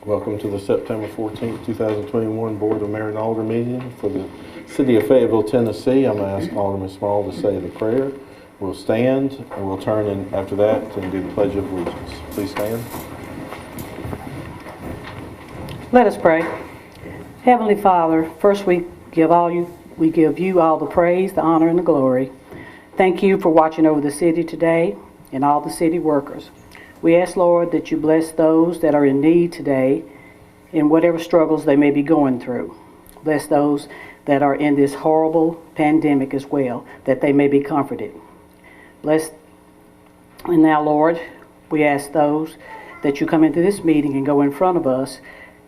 Welcome to the September 14th, 2021 Board of Mayor and Alder meeting for the City of Fayetteville, Tennessee. I'm going to ask Alderman Small to say the prayer. We'll stand and we'll turn in after that and do the Pledge of Allegiance. Please stand. Let us pray. Heavenly Father, first we give you all the praise, the honor, and the glory. Thank you for watching over the city today and all the city workers. We ask, Lord, that you bless those that are in need today in whatever struggles they may be going through. Bless those that are in this horrible pandemic as well, that they may be comforted. Bless, and now, Lord, we ask those that you come into this meeting and go in front of us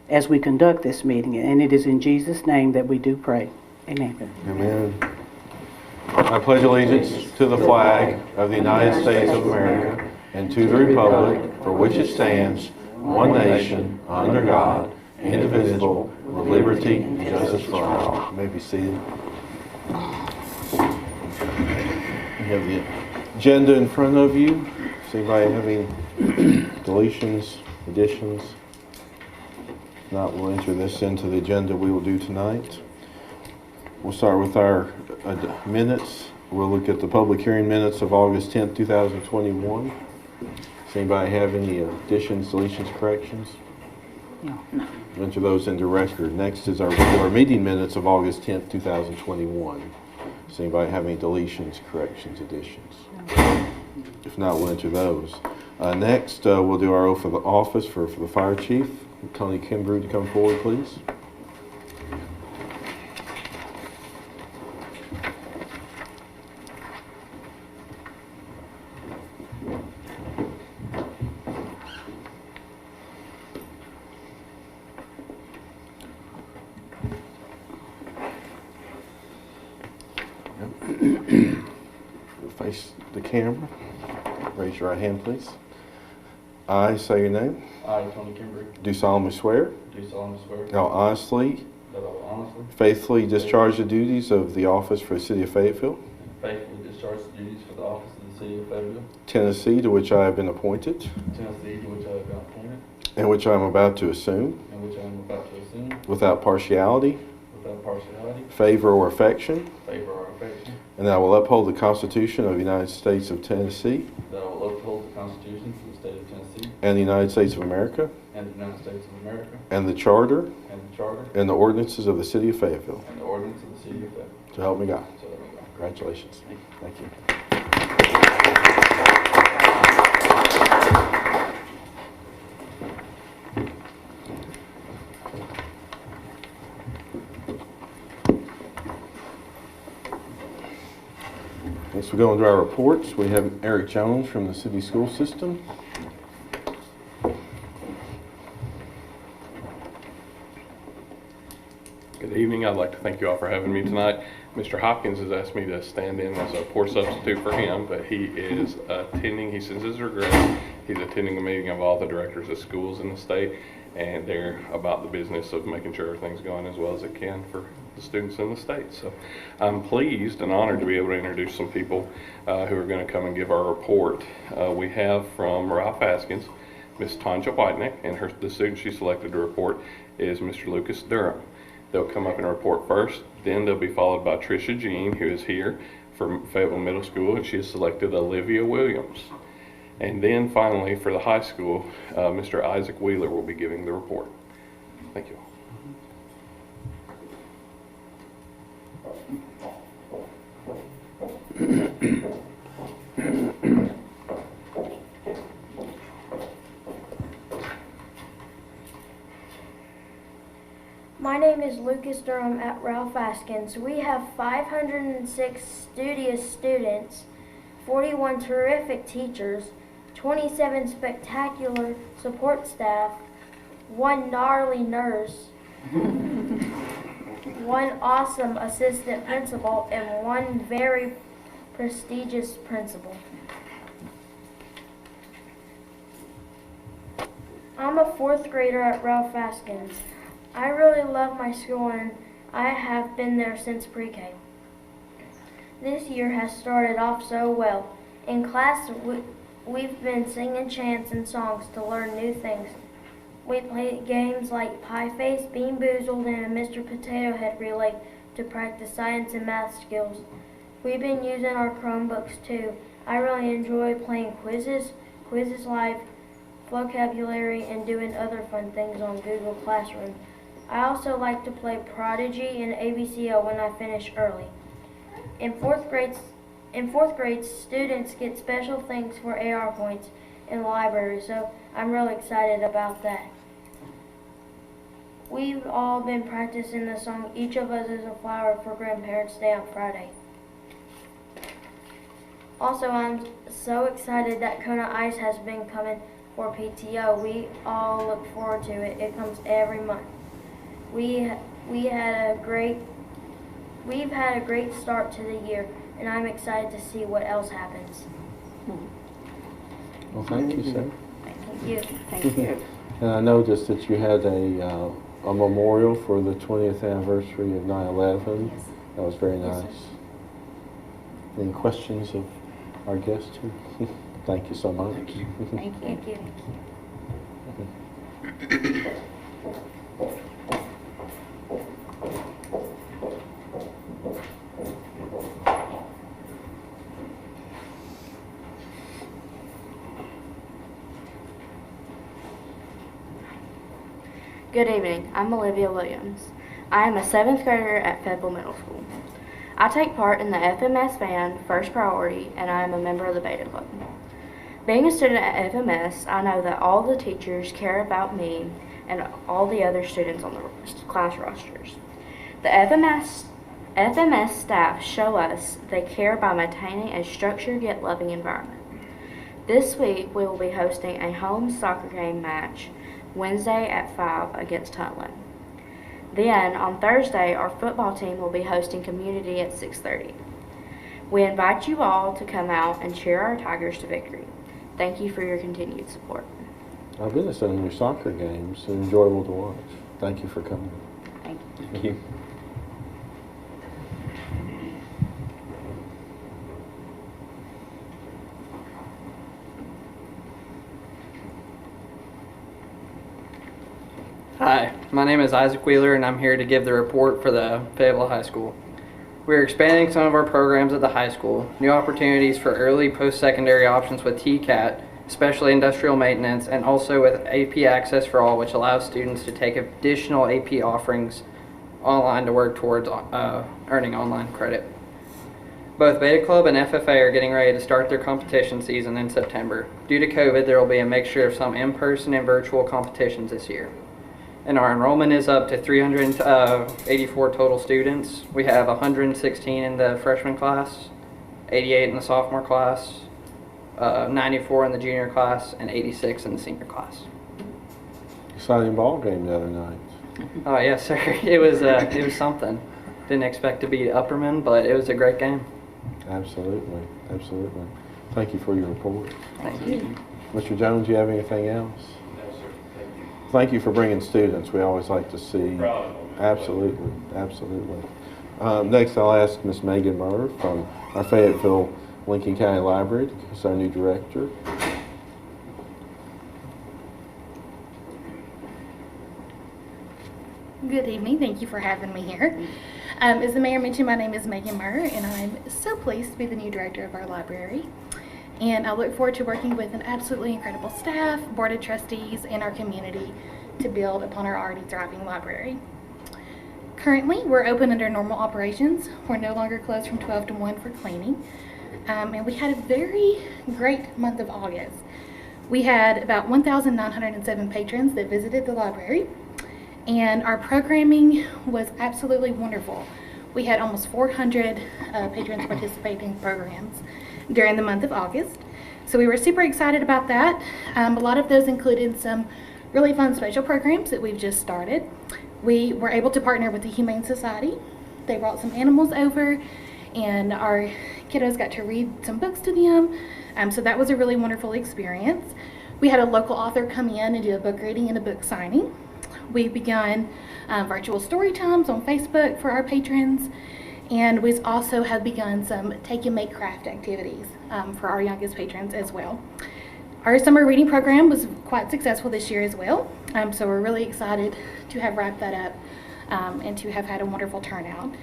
as we conduct this meeting. And it is in Jesus' name that we do pray. Amen. Amen. I pledge allegiance to the flag of the United States of America and to the republic for which it stands, one nation, under God, indivisible, with liberty and justice for all. You may be seated. You have the agenda in front of you. Does anybody have any deletions, additions? If not, we'll enter this into the agenda we will do tonight. We'll start with our minutes. We'll look at the public hearing minutes of August 10th, 2021. Does anybody have any additions, deletions, corrections? No. Enter those into record. Next is our regular meeting minutes of August 10th, 2021. Does anybody have any deletions, corrections, additions? No. If not, we'll enter those. Next, we'll do our oath of the office for the fire chief. Tony Kimbrough to come forward, please. Face the camera. Raise your right hand, please. I say your name. I, Tony Kimbrough, Do solemnly swear. That I'll honestly, I will honestly, faithfully discharge the duties of the office for the City of Fayetteville, faithfully discharge the duties for the office of the City of Fayetteville, Tennessee, to which I have been appointed, Tennessee, to which I have been appointed, and which I am about to assume, and which I am about to assume, without partiality, partiality, favor, or affection, favor, or affection, and that I will uphold the Constitution of the United States of Tennessee that I will uphold the Constitution of the State of Tennessee and the United States of America, and the United States of America, and the Charter and the Charter and the ordinances of the City of Fayetteville. and the ordinance of the City of Fayetteville. So help me God. So help me God. Congratulations. Thank you. Next we go into our reports. We have Eric Jones from the City School System. Good evening. I'd like to thank you all for having me tonight. Mr. Hopkins has asked me to stand in as a poor substitute for him, but he is attending, he sends his regrets. He's attending a meeting of all the directors of schools in the state, and they're about the business of making sure everything's going as well as it can for the students in the state. So I'm pleased and honored to be able to introduce some people who are going to come and give our report. We have from Ralph Haskins, Miss Tanja Whiteneck, and the student she selected to report is Mr. Lucas Durham. They'll come up and report first, then they'll be followed by Trisha Jean, who is here from Fayetteville Middle School, and she has selected Olivia Williams. And then finally, for the high school, Mr. Isaac Wheeler will be giving the report. Thank you. My name is Lucas Durham at Ralph Haskins. We have 506 studious students, 41 terrific teachers, 27 spectacular support staff, 1 gnarly nurse, 1 awesome assistant principal, and 1 very prestigious principal. I'm a 4th grader at Ralph Haskins. I really love my school and I have been there since pre-K. This year has started off so well. In class, we've been singing chants and songs to learn new things We played games like Pie Face, Bean Boozled, and a Mr. Potato Head relay to practice science and math skills. We've been using our Chromebooks too. I really enjoy playing quizzes live, vocabulary, and doing other fun things on Google Classroom. I also like to play Prodigy and ABCO when I finish early. In fourth grade, students get special things for AR points in the library, so I'm really excited about that. We've all been practicing the song "Each of Us is a Flower" for Grandparents' Day on Friday. Also, I'm so excited that Kona Ice has been coming for PTO. We all look forward to it. It comes every month. We've had a great start to the year, and I'm excited to see what else happens. Well, thank you, sir. Thank you. Thank you. And I noticed that you had a memorial for the 20th anniversary of 9/11. Yes. That was very Yes, nice. Any questions of our guest here? Thank you so much. Thank you. Thank you. Thank you. Good evening, I'm Olivia Williams. I am a 7th grader at Fayetteville Middle School. I take part in the FMS band, First Priority, and I am a member of the Beta Club. Being a student at FMS, I know that all the teachers care about me and all the other students on the class rosters. The FMS staff show us they care by maintaining a structured yet loving environment. This week, we will be hosting a home soccer game match Wednesday at 5 against Huntland. Then, on Thursday, our football team will be hosting community at 6:30. We invite you all to come out and cheer our Tigers to victory. Thank you for your continued support. I've been to some of your soccer games. They're enjoyable to watch. Thank you for coming. Thank you. Thank you. Hi, my name is Isaac Wheeler and I'm here to give the report for the Fayetteville High School. We're expanding some of our programs at the high school, new opportunities for early post-secondary options with TCAT, especially industrial maintenance, and also with AP Access for All, which allows students to take additional AP offerings online to work towards earning online credit. Both Beta Club and FFA are getting ready to start their competition season in September. Due to COVID, there will be a mixture of some in-person and virtual competitions this year. And our enrollment is up to 384 total students. We have 116 in the freshman class, 88 in the sophomore class, 94 in the junior class, and 86 in the senior class. Exciting ball game the other night. Oh yes, sir. It was something. Didn't expect to beat Upperman, but it was a great game. Absolutely, absolutely. Thank you for your report. Thank you. Mr. Jones, you have anything else? No, sir. Thank you. Thank you for bringing students. We always like to see. Proud of them. Absolutely, absolutely. Next, I'll ask Miss Megan Murr from our Fayetteville Lincoln County Library, who's our new director. Good evening. Thank you for having me here. As the mayor mentioned, my name is Megan Murr, and I'm so pleased to be the new director of our library. And I look forward to working with an absolutely incredible staff, board of trustees, and our community to build upon our already thriving library. Currently, we're open under normal operations. We're no longer closed from 12 to 1 for cleaning. And we had a very great month of August. We had about 1,907 patrons that visited the library, and our programming was absolutely wonderful. We had almost 400 patrons participate in programs during the month of August. So we were super excited about that. A lot of those included some really fun special programs that we've just started. We were able to partner with the Humane Society. They brought some animals over, and our kiddos got to read some books to them. So that was a really wonderful experience. We had a local author come in and do a book reading and a book signing. We've begun virtual story times on Facebook for our patrons, and we also have begun some take and make craft activities for our youngest patrons as well. Our summer reading program was quite successful this year as well, so we're really excited to have wrapped that up and to have had a wonderful turnout.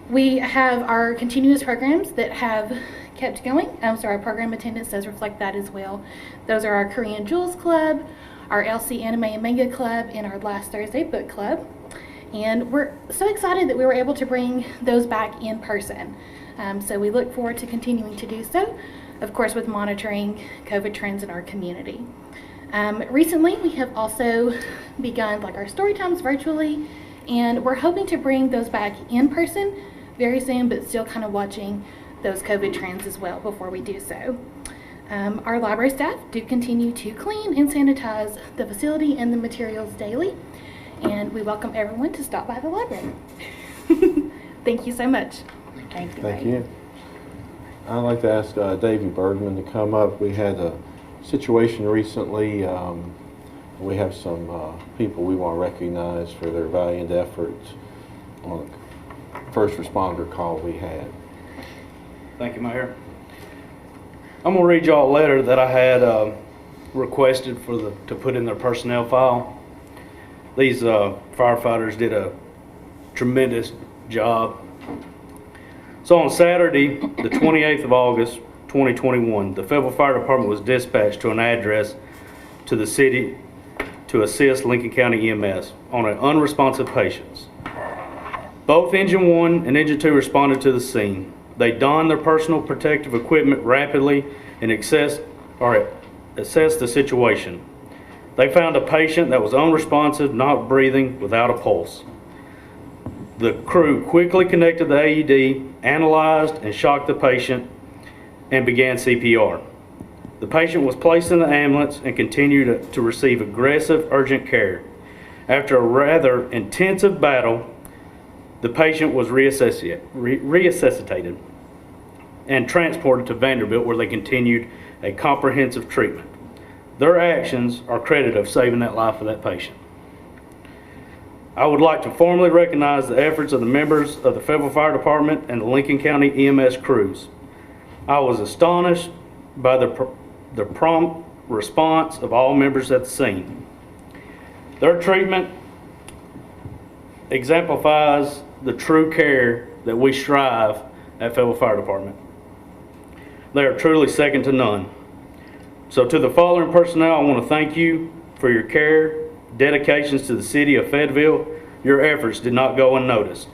We have our continuous programs that have kept going, so our program attendance does reflect that as well. Those are our Korean Jewels Club, our LC Anime and Manga Club, and our Last Thursday Book Club. And we're so excited that we were able to bring those back in person. So we look forward to continuing to do so, of course, with monitoring COVID trends in our community. Recently, we have also begun like our story times virtually, and we're hoping to bring those back in person very soon, but still kind of watching those COVID trends as well before we do so. Our library staff do continue to clean and sanitize the facility and the materials daily, and we welcome everyone to stop by the library. Thank you so much. Thank you. Thank you. I'd like to ask Davey Bergman to come up. We had a situation recently. We have some people we want to recognize for their valiant efforts on a first responder call we had. Thank you, Mayor. I'm going to read y'all a letter that I had requested to put in their personnel file. These firefighters did a tremendous job. So on Saturday, the 28th of August, 2021, the Fayetteville Fire Department was dispatched to an address to the city to assist Lincoln County EMS on an unresponsive patient. Both Engine 1 and Engine 2 responded to the scene. They donned their personal protective equipment rapidly and assessed the situation. They found a patient that was unresponsive, not breathing, without a pulse. The crew quickly connected the AED, analyzed and shocked the patient, and began CPR. The patient was placed in the ambulance and continued to receive aggressive urgent care. After a rather intensive battle, the patient was resuscitated and transported to Vanderbilt, where they continued a comprehensive treatment. Their actions are credited of saving that life of that patient. I would like to formally recognize the efforts of the members of the Fayetteville Fire Department and the Lincoln County EMS crews. I was astonished by the prompt response of all members at the scene. Their treatment exemplifies the true care that we strive at Fayetteville Fire Department. They are truly second to none. So to the following personnel, I want to thank you for your care, dedications to the city of Fayetteville. Your efforts did not go unnoticed.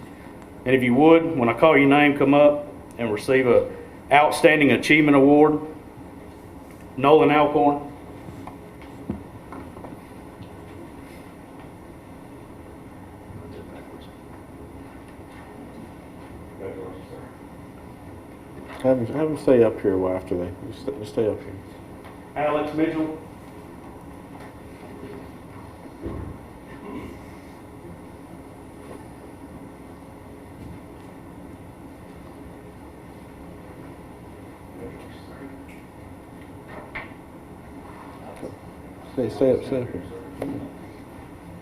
And if you would, when I call your name, come up and receive a Outstanding Achievement Award. Nolan Alcorn. Have them stay up here after they. Just stay up here. Alex Mitchell. Stay up here.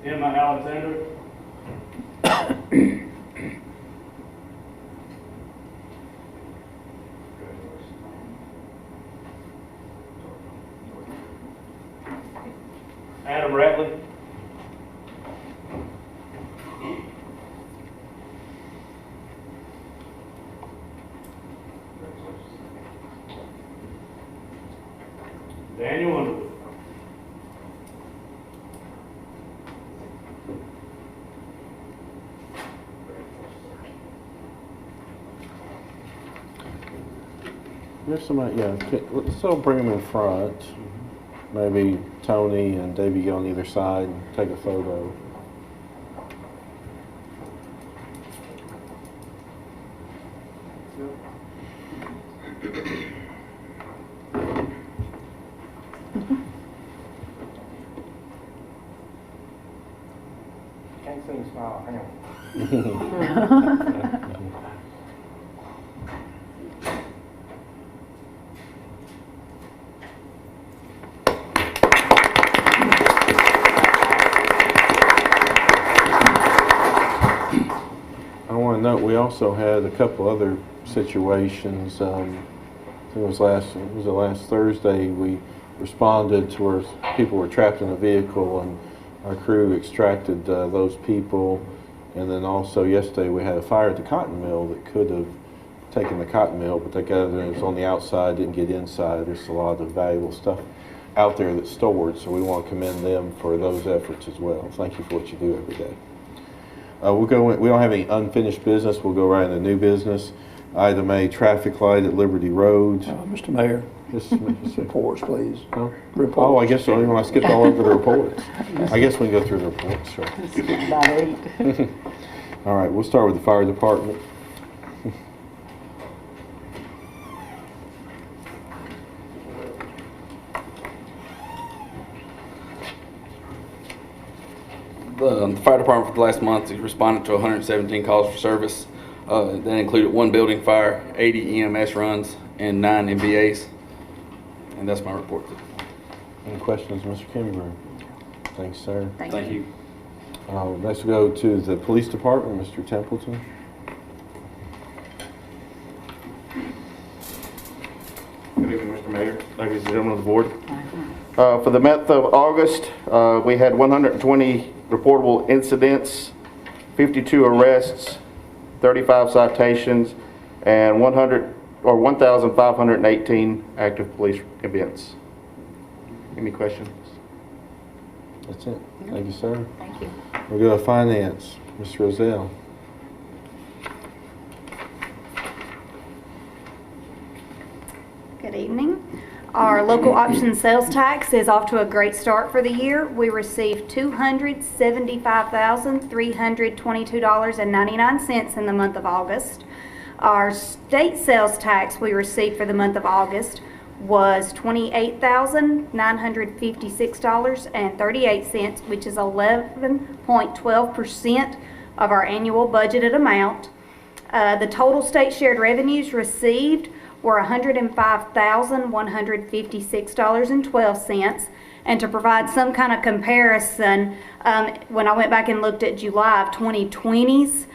Emma Alexander. Adam Ratley. Daniel Underwood. There's somebody, yeah. Let's all bring them in front. Maybe Tony and Davey go on either side and take a photo. Can't see the smile. Hang on. I want to note we also had a couple other situations. I think it was last Thursday. We responded to where people were trapped in a vehicle, and our crew extracted those people. And then also yesterday we had a fire at the cotton mill that could have taken the cotton mill, but they got it was on the outside, didn't get inside. There's a lot of valuable stuff out there that's stored, so we want to commend them for those efforts as well. Thank you for what you do every day. We don't have any unfinished business. We'll go right into new business. Item A, traffic light at Liberty Road. Mr. Mayor, Yes, reports, please. oh, Reports. I guess I skipped all over the reports. I guess we can go through the reports, sure. About 8. All right, we'll start with the fire department. The fire department for the last month has responded to 117 calls for service. That included 1 building fire, 80 EMS runs, and 9 MVAs. And that's my report. Any questions, Mr. Kimbrough? Thanks, sir. Thank you. Next we'll go to the police department, Mr. Templeton. Good evening, Mr. Mayor, ladies and gentlemen of the board. For the month of August, we had 120 reportable incidents, 52 arrests, 35 citations, and 1,518 active police events. Any questions? That's it. Thank you, sir. Thank you. We'll go to finance, Mr. Rozelle. Good evening. Our local option sales tax is off to a great start for the year. We received $275,322.99 in the month of August. Our state sales tax we received for the month of August was $28,956.38, which is 11.12% of our annual budgeted amount. The total state shared revenues received were $105,156.12. And to provide some kind of comparison, when I went back and looked at July of 2020's,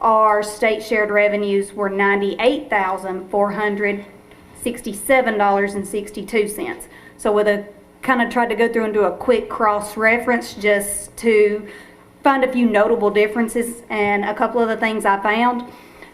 our state shared revenues were $98,467.62. So with a kind of tried to go through and do a quick cross-reference just to find a few notable differences, and a couple of the things I found.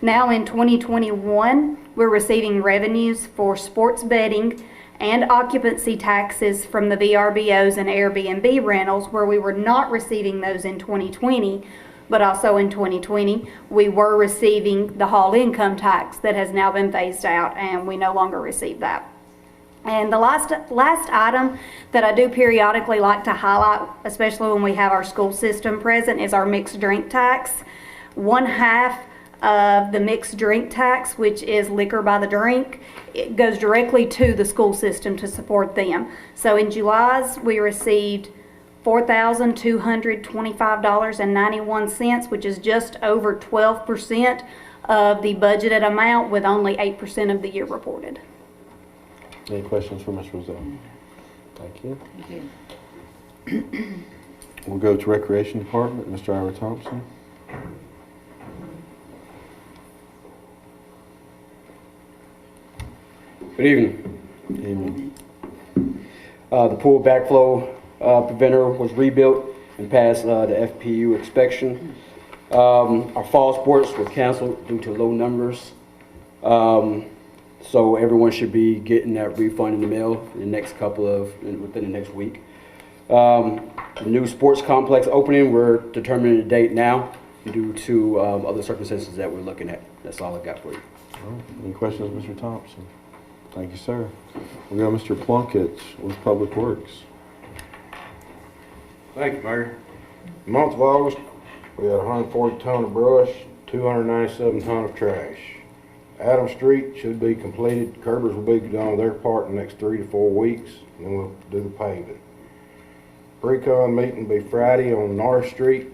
Now in 2021, we're receiving revenues for sports betting and occupancy taxes from the VRBOs and Airbnb rentals, where we were not receiving those in 2020, but also in 2020, we were receiving the hall income tax that has now been phased out, and we no longer receive that. And the last item that I do periodically like to highlight, especially when we have our school system present, is our mixed drink tax. 1/2 of the mixed drink tax, which is liquor by the drink, it goes directly to the school system to support them. So in July's, we received $4,225.91, which is just over 12% of the budgeted amount, with only 8% of the year reported. Any questions for Ms. Rozelle? Thank you. Thank you. We'll go to Recreation Department, Mr. Ira Thompson. Good evening. Evening. The pool backflow preventer was rebuilt and passed the FPU inspection. Our fall sports were canceled due to low numbers. So everyone should be getting that refund in the mail in the next within the next week. The new sports complex opening, we're determining the date now due to other circumstances that we're looking at. That's all I got for you. Any questions, Mr. Thompson? Thank you, sir. We'll go Mr. Plunkett with Public Works. Thank you, Mayor. The month of August, we had 140 ton of brush, 297 ton of trash. Adam Street should be completed. Curbers will be done with their part in the next 3 to 4 weeks, and then we'll do the paving. Pre-con meeting will be Friday on North Street.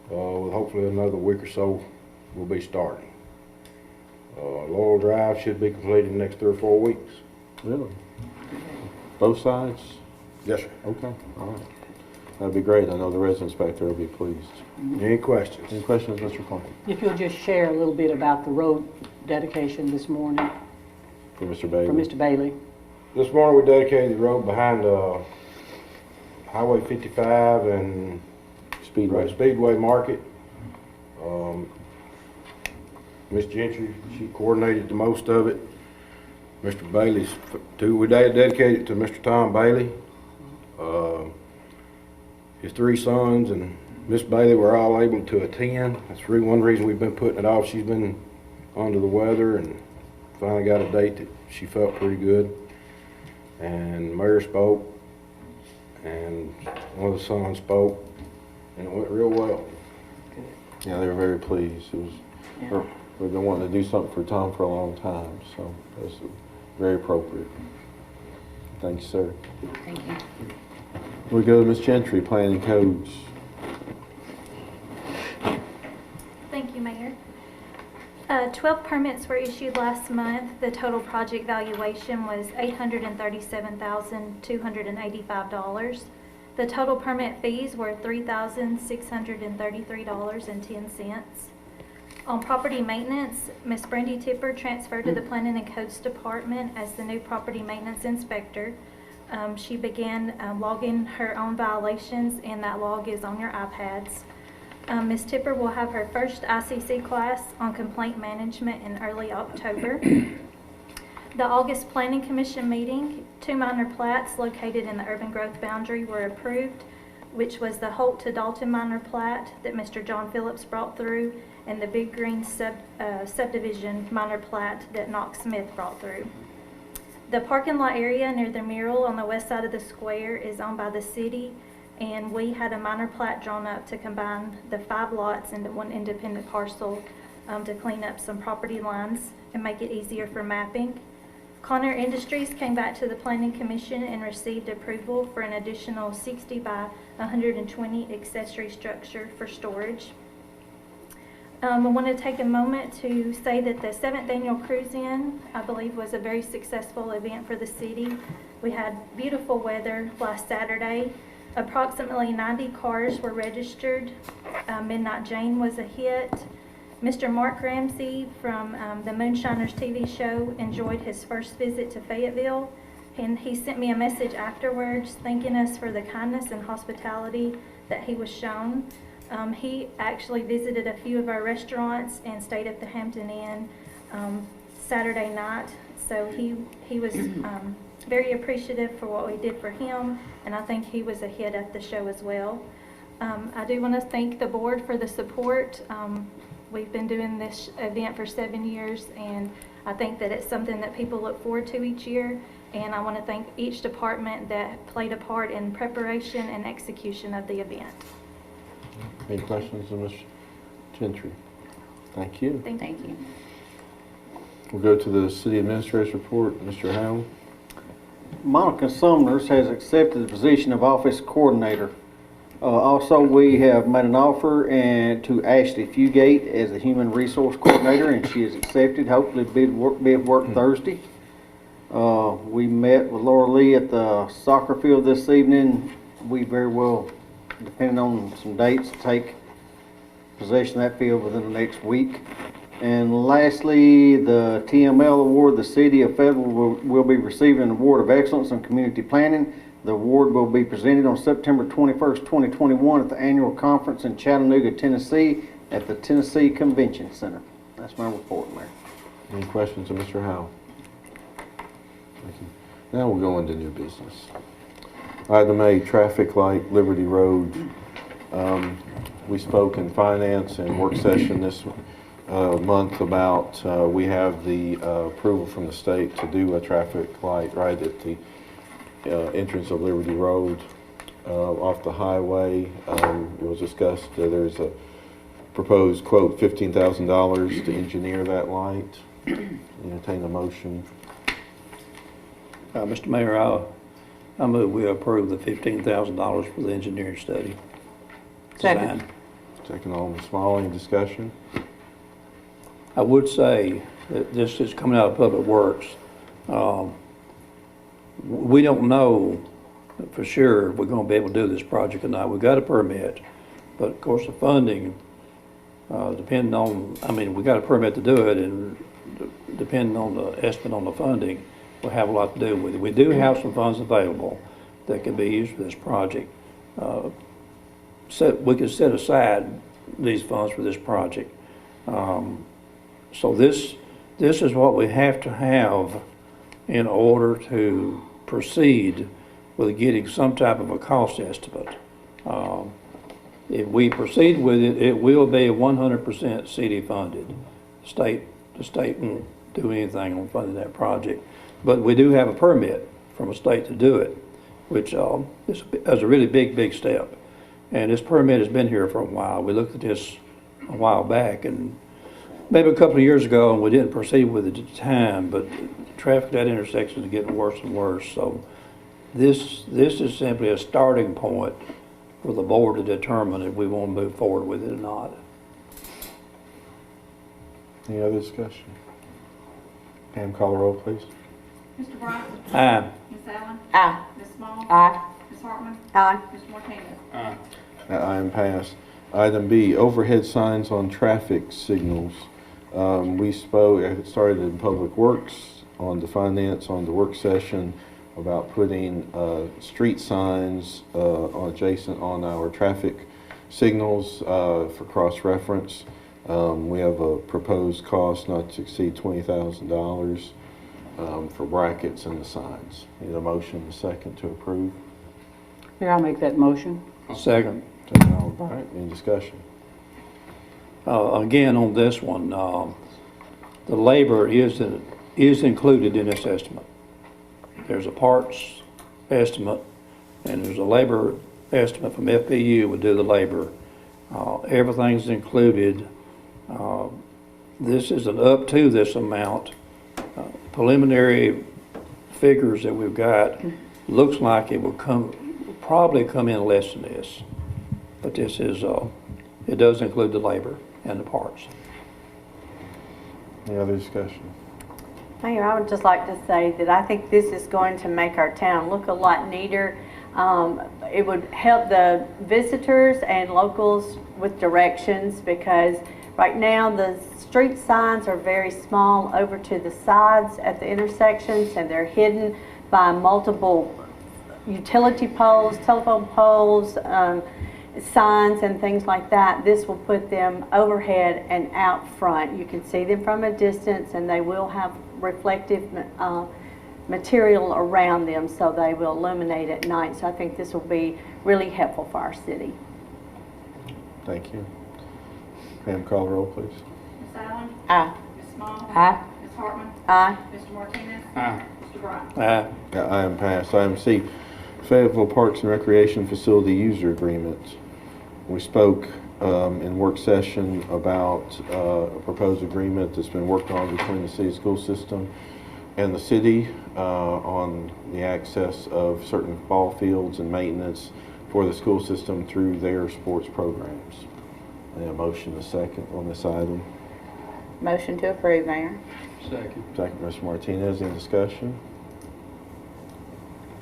With hopefully another week or so, we'll be starting. Laurel Drive should be completed in the next 3 or 4 weeks. Really? Both sides? Yes, sir. Okay, all right. That'd be great. I know the residents back there will be pleased. Any questions? Any questions, Mr. Plunkett? If you'll just share a little bit about the road dedication this morning For Mr. Bailey? for Mr. Bailey. this morning we dedicated the road behind Highway 55 and Speedway Market. Miss Gentry, she coordinated the most of it. Mr. Bailey's, we dedicated it to Mr. Tom Bailey. His 3 sons and Miss Bailey were all able to attend. That's really one reason we've been putting it off. She's been under the weather and finally got a date that she felt pretty good. And the mayor spoke, and one of the sons spoke, and it went real well. Yeah, they were very pleased. It was, we've been wanting to do something for Tom for a long time, so it was very appropriate. Thank you, sir. Thank you. We go to Ms. Gentry, Planning Codes. Thank you, Mayor. 12 permits were issued last month. The total project valuation was $837,285. The total permit fees were $3,633.10. On property maintenance, Ms. Brandy Tipper transferred to the Planning and Codes Department as the new property maintenance inspector. She began logging her own violations, and that log is on your iPads. Ms. Tipper will have her first ICC class on complaint management in early October. The August Planning Commission meeting, 2 minor plats located in the urban growth boundary were approved, which was the Holt to Dalton minor plat that Mr. John Phillips brought through, and the Big Green subdivision minor plat that Knox Smith brought through. The parking lot area near the mural on the west side of the square is owned by the city, and we had a minor plat drawn up to combine the 5 lots into one independent parcel to clean up some property lines and make it easier for mapping. Connor Industries came back to the Planning Commission and received approval for an additional 60 by 120 accessory structure for storage. I want to take a moment to say that the 7th Annual Cruise-In, I believe, was a very successful event for the city. We had beautiful weather last Saturday. Approximately 90 cars were registered. Midnight Jane was a hit. Mr. Mark Ramsey from the Moonshiners TV show enjoyed his first visit to Fayetteville, and he sent me a message afterwards thanking us for the kindness and hospitality that he was shown. He actually visited a few of our restaurants and stayed at the Hampton Inn Saturday night, so he was very appreciative for what we did for him, and I think he was a hit at the show as well. I do want to thank the board for the support. We've been doing this event for 7 years, and I think that it's something that people look forward to each year, and I want to thank each department that played a part in preparation and execution of the event. Any questions of Ms. Gentry? Thank you. Thank you. We'll go to the City Administrator's report. Mr. Howell. Monica Sumners has accepted the position of Office Coordinator. Also, we have made an offer to Ashley Fugate as the Human Resource Coordinator, and she has accepted. Hopefully be at work Thursday. We met with Laura Lee at the soccer field this evening. We very well, depending on some dates, take possession of that field within the next week. And lastly, the TML award, the City of Fayetteville will be receiving an award of excellence in community planning. The award will be presented on September 21st, 2021 at the annual conference in Chattanooga, Tennessee at the Tennessee Convention Center. That's my report, Mayor. Any questions of Mr. Howell? Thank you. Now we'll go into new business. Item A, traffic light, Liberty Road. We spoke in finance and work session this month about we have the approval from the state to do a traffic light right at the entrance of Liberty Road off the highway. It was discussed there's a proposed quote $15,000 to engineer that light. Entertain a motion. Mr. Mayor, I move we approve the $15,000 for the engineering study. Second. Design. Second, Alderman Small. Any discussion? I would say that this is coming out of Public Works. We don't know for sure if we're going to be able to do this project or not. We've got a permit, but of course the funding, depending on, we got a permit to do it, and depending on the estimate on the funding, will have a lot to do with it. We do have some funds available that can be used for this project. We could set aside these funds for this project. So this is what we have to have in order to proceed with getting some type of a cost estimate. If we proceed with it, it will be 100% city funded. The state won't do anything on funding that project. But we do have a permit from a state to do it, which is a really big step. And this permit has been here for a while. We looked at this a while back, and maybe a couple of years ago, and we didn't proceed with it at the time, but traffic at that intersection is getting worse and worse. So this is simply a starting point for the board to determine if we want to move forward with it or not. Any other discussion? Pam, call the roll, please. Mr. Bryant? Aye. Ms. Allen? Aye. Ms. Small? Aye. Ms. Hartman? Aye. Mr. Martinez? Aye. That item passed. Item B, overhead signs on traffic signals. We started in Public Works, on the finance, on the work session, about putting street signs adjacent on our traffic signals for cross-reference. We have a proposed cost not to exceed $20,000 for brackets and the signs. Need a motion and a second to approve. Mayor, I'll make that motion. Second. All right, any discussion? Again, on this one, the labor is included in this estimate. There's a parts estimate, and there's a labor estimate from FPU would do the labor. Everything's included. This is an up to this amount. Preliminary figures that we've got looks like it will probably come in less than this. But this is, it does include the labor and the parts. Any other discussion? Mayor, I would just like to say that I think this is going to make our town look a lot neater. It would help the visitors and locals with directions, because right now the street signs are very small over to the sides at the intersections, and they're hidden by multiple utility poles, telephone poles, signs and things like that. This will put them overhead and out front. You can see them from a distance, and they will have reflective material around them, so they will illuminate at night. So I think this will be really helpful for our city. Thank you. Pam, call the roll, please. Ms. Allen? Aye. Ms. Small? Aye. Ms. Hartman? Aye. Mr. Martinez? Aye. Mr. Bryant? Aye. That item passed. Item C, Fayetteville Parks and Recreation Facility User Agreement. We spoke in work session about a proposed agreement that's been worked on between the city school system and the city on the access of certain ball fields and maintenance for the school system through their sports programs. A motion and a second on this item. Motion to approve, Mayor. Second. Second, Mr. Martinez. Any discussion?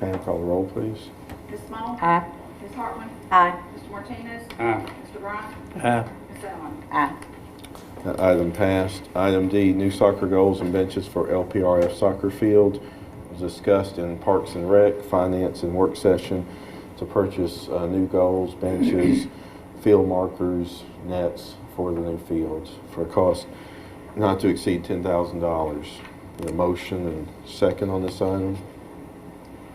Pam, call the roll, please. Ms. Small? Aye. Ms. Hartman? Aye. Mr. Martinez? Aye. Mr. Bryant? Aye. Ms. Allen? Aye. That item passed. Item D, new soccer goals and benches for LPRF soccer field, was discussed in Parks and Rec, Finance, and work session to purchase new goals, benches, field markers, nets for the new fields for a cost not to exceed $10,000. A motion and second on this item.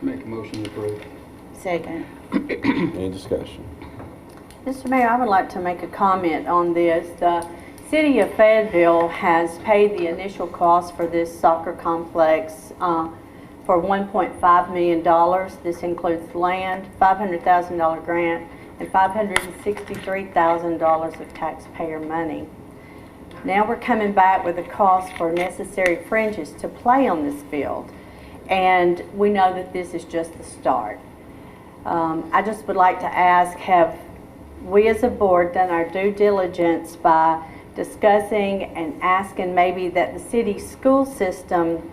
Make a motion to approve. Second. Any discussion? Mr. Mayor, I would like to make a comment on this. The City of Fayetteville has paid the initial cost for this soccer complex for $1.5 million. This includes land, $500,000 grant, and $563,000 of taxpayer money. Now we're coming back with a cost for necessary fringes to play on this field, and we know that this is just the start. I just would like to ask, have we as a board done our due diligence by discussing and asking maybe that the city school system,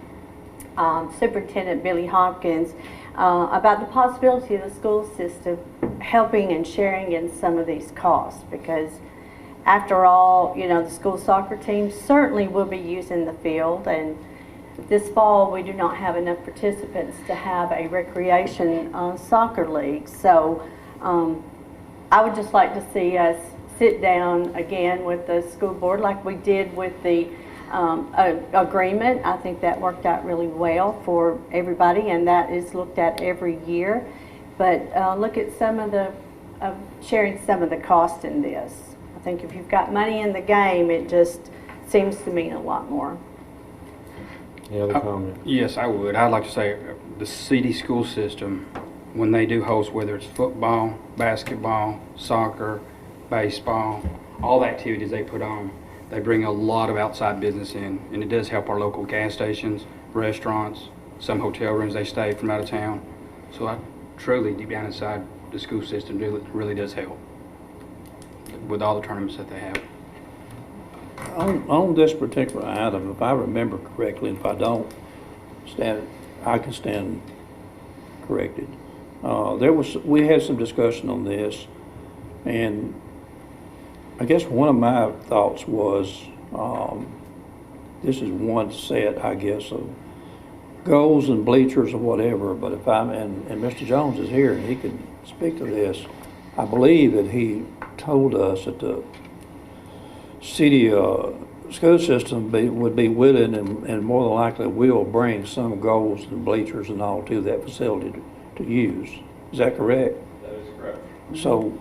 Superintendent Billy Hopkins, about the possibility of the school system helping and sharing in some of these costs? Because after all, you know, the school soccer team certainly will be using the field, and this fall, we do not have enough participants to have a recreation soccer league. So I would just like to see us sit down again with the school board like we did with the agreement. I think that worked out really well for everybody, and that is looked at every year. But look at some of the, sharing some of the cost in this. I think if you've got money in the game, it just seems to mean a lot more. Any other comment? Yes, I would. I'd like to say the city school system, when they do host, whether it's football, basketball, soccer, baseball, all the activities they put on, they bring a lot of outside business in, and it does help our local gas stations, restaurants, some hotel rooms they stay from out of town. So I truly, deep down inside, the school system really does help with all the tournaments that they have. On this particular item, if I remember correctly, and if I don't, I can stand corrected. We had some discussion on this, and I guess one of my thoughts was, this is one set, I guess, of goals and bleachers or whatever, but if and Mr. Jones is here and he can speak to this, I believe that he told us that the city school system would be willing and more than likely will bring some goals and bleachers and all to that facility to use. Is that correct? That is correct. So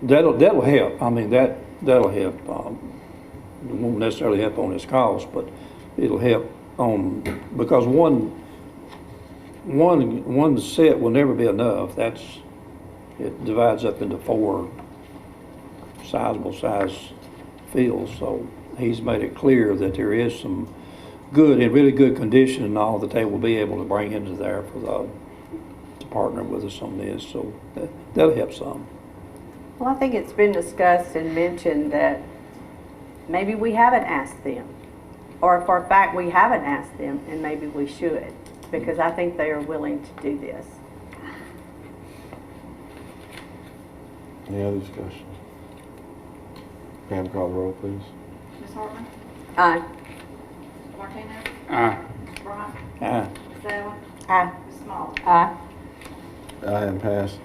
that'll help. I mean, that'll help. It won't necessarily help on its cost, but it'll help on, because one set will never be enough. It divides up into 4 sizable size fields. So he's made it clear that there is some good and really good condition and all that they will be able to bring into there to partner with us on this. So that'll help some. Well, I think it's been discussed and mentioned that maybe we haven't asked them, or for a fact we haven't asked them, and maybe we should, because I think they are willing to do this. Any other discussion? Pam, call the roll, please. Ms. Hartman? Aye. Mr. Martinez? Aye. Mr. Bryant? Aye. Ms. Allen? Aye. Ms. Small? Aye. Aye, and passed.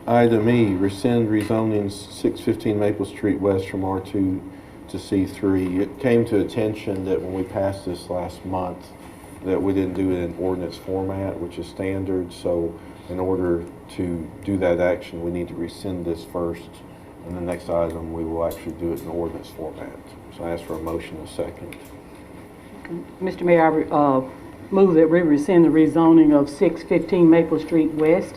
Item E, rescind rezoning 615 Maple Street West from R2 to C3. It came to attention that when we passed this last month, that we didn't do it in ordinance format, which is standard. So in order to do that action, we need to rescind this first, and the next item we will actually do it in ordinance format. So I ask for a motion and a second. Mr. Mayor, I move that we rescind the rezoning of 615 Maple Street West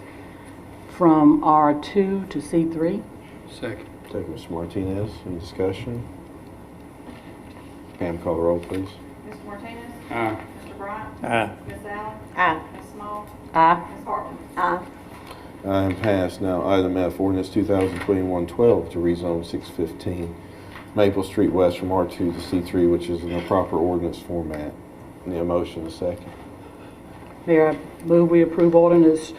from R2 to C3. Second. Thank you, Mr. Martinez. Any discussion? Pam, call the roll, please. Mr. Martinez? Aye. Mr. Bryant? Aye. Ms. Allen? Aye. Ms. Small? Aye. Ms. Hartman? Aye. I am passed. Now, item F, ordinance 2021-12 to rezone 615 Maple Street West from R2 to C3, which is in the proper ordinance format. Need a motion and a second. Mayor, I move we approve ordinance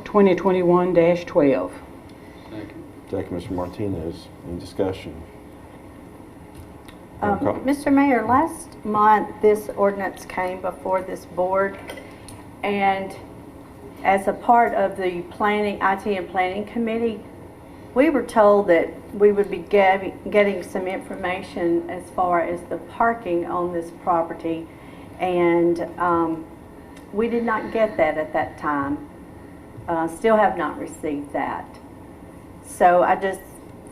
2021-12. Second. Thank you, Mr. Martinez. Any discussion? Pam, call- Mr. Mayor, last month this ordinance came before this board, and as a part of the planning, IT and planning committee, we were told that we would be getting some information as far as the parking on this property, and we did not get that at that time. Still have not received that. So I just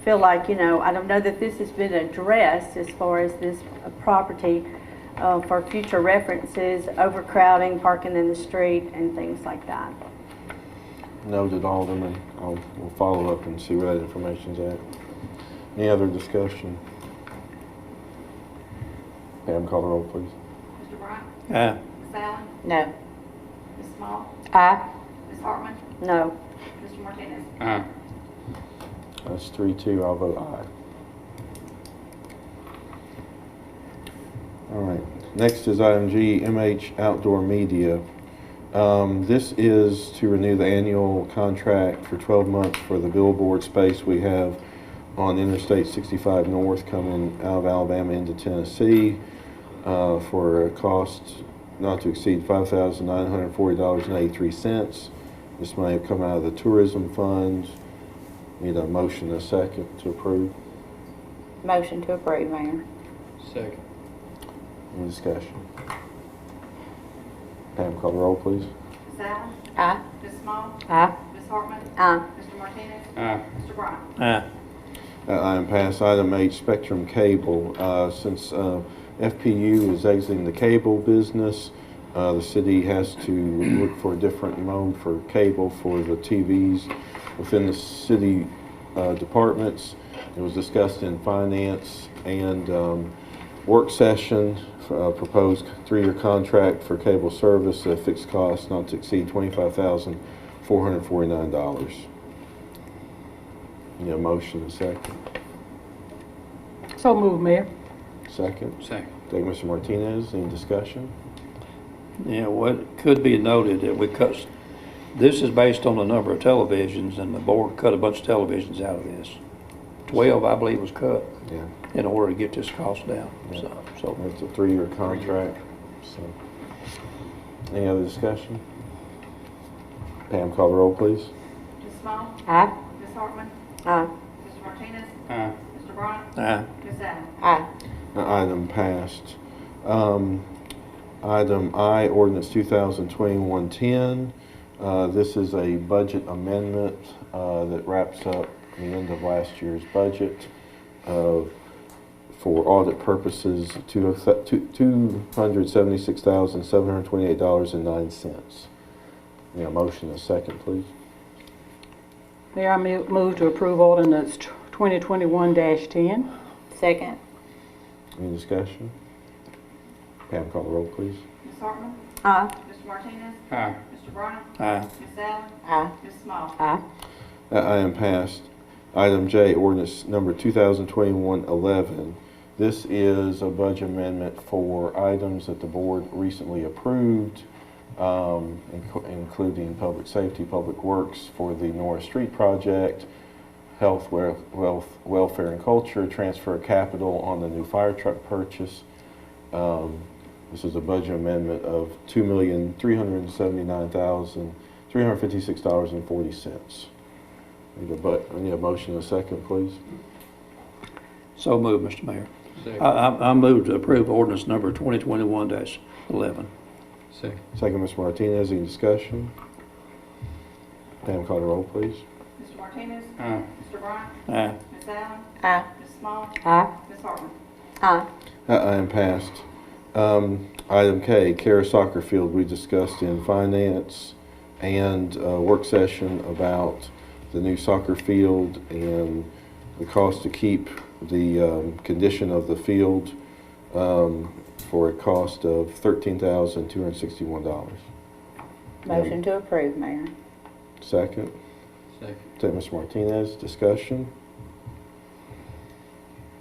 feel like, I don't know that this has been addressed as far as this property for future references, overcrowding, parking in the street, and things like that. Noted, Alderman. We'll follow up and see where that information's at. Any other discussion? Pam, call the roll, please. Mr. Bryant? Aye. Ms. Allen? No. Ms. Small? Aye. Ms. Hartman? No. Mr. Martinez? Aye. That's 3-2. I'll vote aye. All right. Next is item G, MH Outdoor Media. This is to renew the annual contract for 12 months for the billboard space we have on Interstate 65 North coming out of Alabama into Tennessee for a cost not to exceed $5,940.83. This money will come out of the tourism fund. Need a motion and a second to approve. Motion to approve, Mayor. Second. Any discussion? Pam, call the roll, please. Ms. Allen? Aye. Ms. Small? Aye. Ms. Hartman? Aye. Mr. Martinez? Aye. Mr. Bryant? Aye. Item passed. Item H, Spectrum Cable. Since FPU is exiting the cable business, the city has to look for a different mode for cable for the TVs within the city departments. It was discussed in finance and work session. Proposed 3-year contract for cable service at fixed cost not to exceed $25,449. Need a motion and a second. So moved, Mayor. Second. Second. Thank you, Mr. Martinez. Any discussion? Yeah, well, it could be noted that we cut, this is based on the number of televisions, and the board cut a bunch of televisions out of this. 12, I believe, was cut. Yeah. In order to get this cost down. Yeah. So It's a 3-year contract. So, any other discussion? Pam, call the roll, please. Ms. Small? Aye. Ms. Hartman? Aye. Mr. Martinez? Aye. Mr. Bryant? Aye. Ms. Allen? Aye. Item passed. Item I, Ordinance 2020-110. This is a budget amendment that wraps up the end of last year's budget for audit purposes, $276,728.09. Need a motion and a second, please. Mayor, I move to approve ordinance 2021-10. Second. Any discussion? Pam, call the roll, please. Ms. Hartman? Aye. Mr. Martinez? Aye. Mr. Bryant? Aye. Ms. Allen? Aye. Ms. Small? Aye. Item passed. Item J, ordinance number 2021-11. This is a budget amendment for items that the board recently approved, including public safety, public works for the Norris Street project, health, welfare and culture, transfer of capital on the new fire truck purchase. This is a budget amendment of $2,379,356.40. I need a motion and a second, please. So moved, Mr. Mayor. Second. I move to approve ordinance number 2021-11. Second. Second, Mr. Martinez. Any discussion? Pam, call the roll, please. Mr. Martinez? Aye. Mr. Bryant? Aye. Ms. Allen? Aye. Ms. Small? Aye. Ms. Hartman? Aye. Item passed. Item K, Kara Soccer Field, we discussed in finance and work session about the new soccer field and the cost to keep the condition of the field for a cost of $13,261. Motion to approve, Mayor. Second. Second. Take Mr. Martinez. Discussion.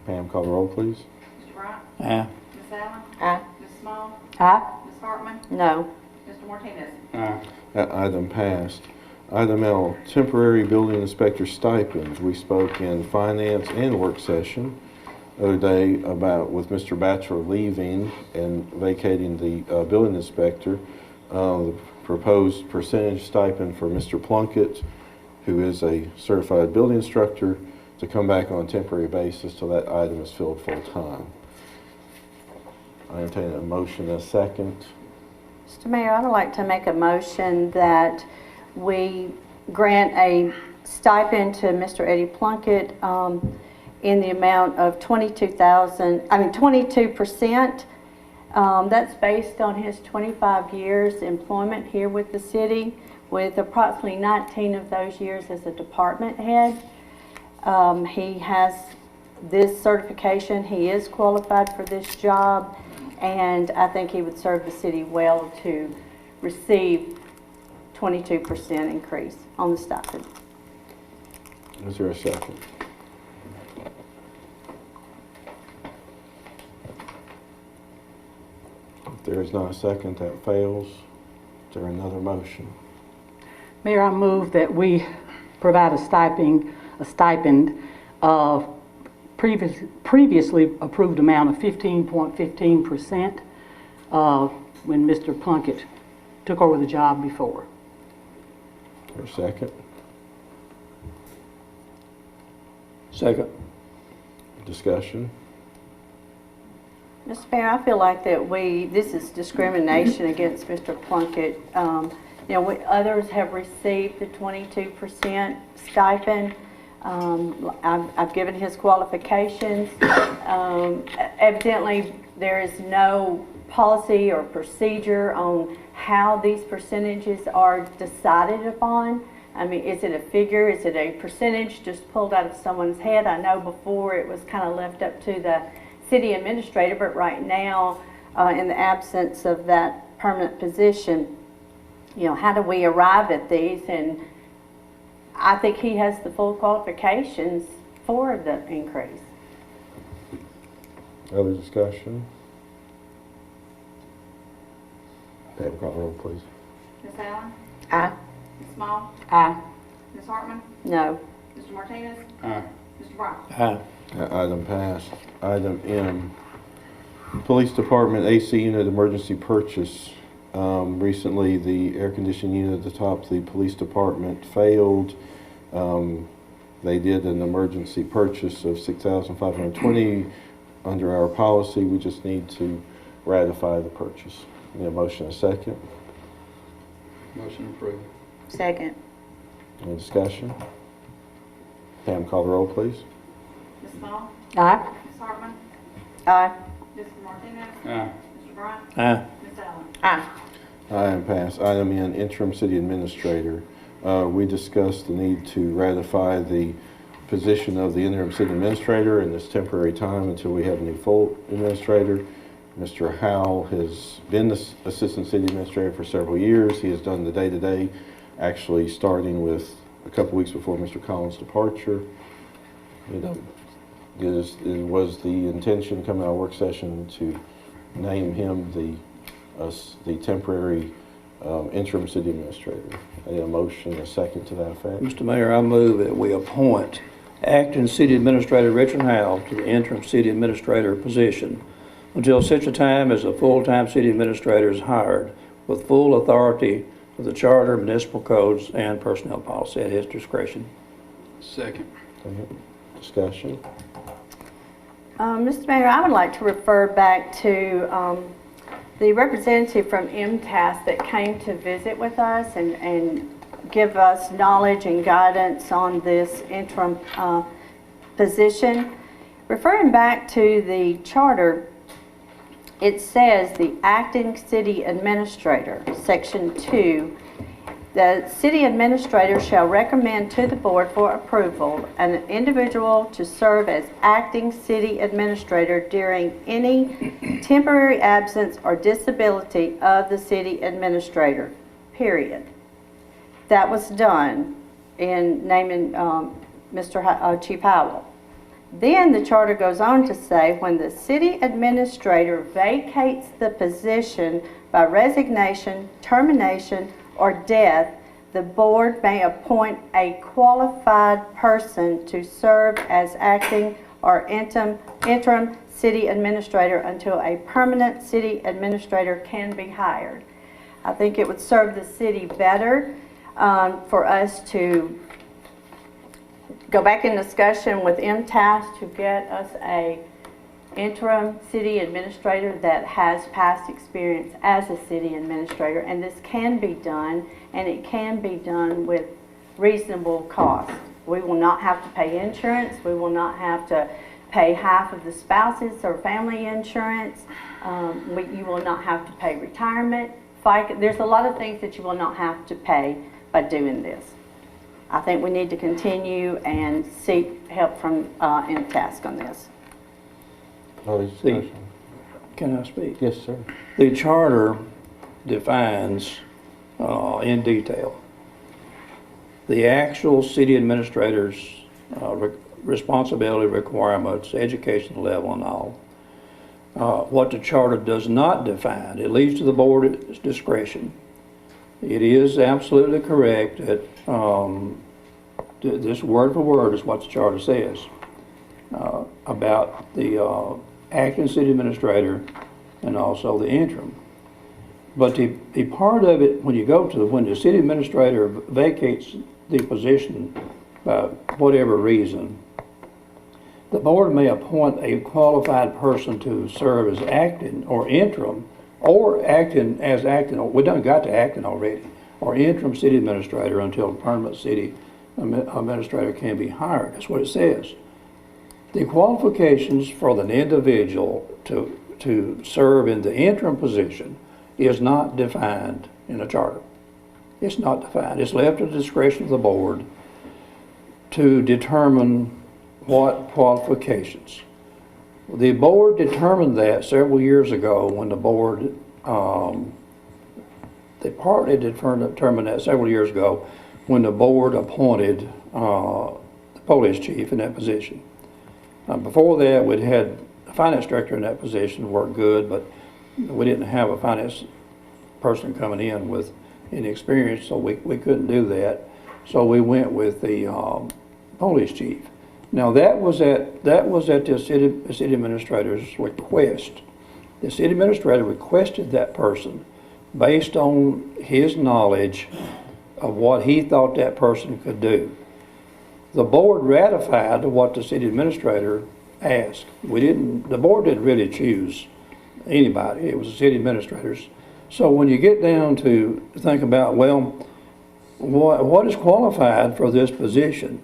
Pam, call the roll, please. Mr. Bryant? Aye. Ms. Allen? Aye. Ms. Small? Aye. Ms. Hartman? No. Mr. Martinez? Aye. Item passed. Item L, temporary building inspector stipends. We spoke in finance and work session the other day with Mr. Batchelor leaving and vacating the building inspector. The proposed percentage stipend for Mr. Plunkett, who is a certified building instructor, to come back on a temporary basis till that item is filled full time. I entertain a motion and a second. Mr. Mayor, I would like to make a motion that we grant a stipend to Mr. Eddie Plunkett in the amount of 22%. That's based on his 25 years employment here with the city, with approximately 19 of those years as a department head. He has this certification. He is qualified for this job, and I think he would serve the city well to receive 22% increase on the stipend. Is there a second? If there is not a second, that fails. Is there another motion? Mayor, I move that we provide a stipend of previously approved amount of 15.15% when Mr. Plunkett took over the job before. For a second. Second. Discussion. Mr. Mayor, I feel like that this is discrimination against Mr. Plunkett. Others have received the 22% stipend. I've given his qualifications. Evidently, there is no policy or procedure on how these percentages are decided upon. I mean, is it a figure? Is it a percentage just pulled out of someone's head? I know before it was kind of left up to the city administrator, but right now, in the absence of that permanent position, how do we arrive at these? And I think he has the full qualifications for the increase. Other discussion? Pam, call the roll, please. Ms. Allen? Aye. Ms. Small? Aye. Ms. Hartman? No. Mr. Martinez? Aye. Mr. Brown? Aye. Item passed. Item M, Police Department AC unit emergency purchase. Recently, the air conditioning unit at the top of the police department failed. They did an emergency purchase of $6,520 under our policy. We just need to ratify the purchase. Need a motion, a second. Motion approved. Second. Any discussion? Pam, call the roll, please. Ms. Small? Aye. Ms. Hartman? Aye. Mr. Martinez? Aye. Mr. Brown? Aye. Ms. Allen? Aye. Item passed. Item N, interim city administrator. We discussed the need to ratify the position of the interim city administrator in this temporary time until we have a new full administrator. Mr. Howell has been the assistant city administrator for several years. He has done the day-to-day, actually starting with a couple weeks before Mr. Collins' departure. It was the intention coming out of work session to name him the temporary interim city administrator. I need a motion, a second to that effect. Mr. Mayor, I move that we appoint Acting City Administrator Richard Howell to the interim city administrator position until such a time as a full-time city administrator is hired with full authority of the charter, municipal codes, and personnel policy at his discretion. Second. Discussion. Mr. Mayor, I would like to refer back to the representative from MTAS that came to visit with us and give us knowledge and guidance on this interim position. Referring back to the charter, it says the acting city administrator, section 2, the city administrator shall recommend to the board for approval an individual to serve as acting city administrator during any temporary absence or disability of the city administrator, period. That was done in naming Chief Howell. Then the charter goes on to say when the city administrator vacates the position by resignation, termination, or death, the board may appoint a qualified person to serve as acting or interim city administrator until a permanent city administrator can be hired. I think it would serve the city better for us to go back in discussion with MTAS to get us a interim city administrator that has past experience as a city administrator, and this can be done, and it can be done with reasonable cost. We will not have to pay insurance. We will not have to pay half of the spouses or family insurance. You will not have to pay retirement. FICA. There's a lot of things that you will not have to pay by doing this. I think we need to continue and seek help from MTAS on this. Can I speak? Yes, sir. The charter defines in detail the actual city administrator's responsibility requirements, education level, and all. What the charter does not define, it leaves to the board's discretion. It is absolutely correct that this word for word is what the charter says about the acting city administrator and also the interim. But the part of it, when you go to, when the city administrator vacates the position by whatever reason, the board may appoint a qualified person to serve as acting or interim, or acting as acting, we done got to acting already, or interim city administrator until a permanent city administrator can be hired. That's what it says. The qualifications for the individual to serve in the interim position is not defined in a charter. It's not defined. It's left to the discretion of the board to determine what qualifications. The board determined that several years ago when the board, determined that several years ago when the board appointed the police chief in that position. Before that, we'd had a finance director in that position, worked good, but we didn't have a finance person coming in with any experience, so we couldn't do that. So we went with the police chief. Now that was at the city administrator's request. The city administrator requested that person based on his knowledge of what he thought that person could do. The board ratified what the city administrator asked. The board didn't really choose anybody. It was the city administrators. So when you get down to think about, well, what is qualified for this position?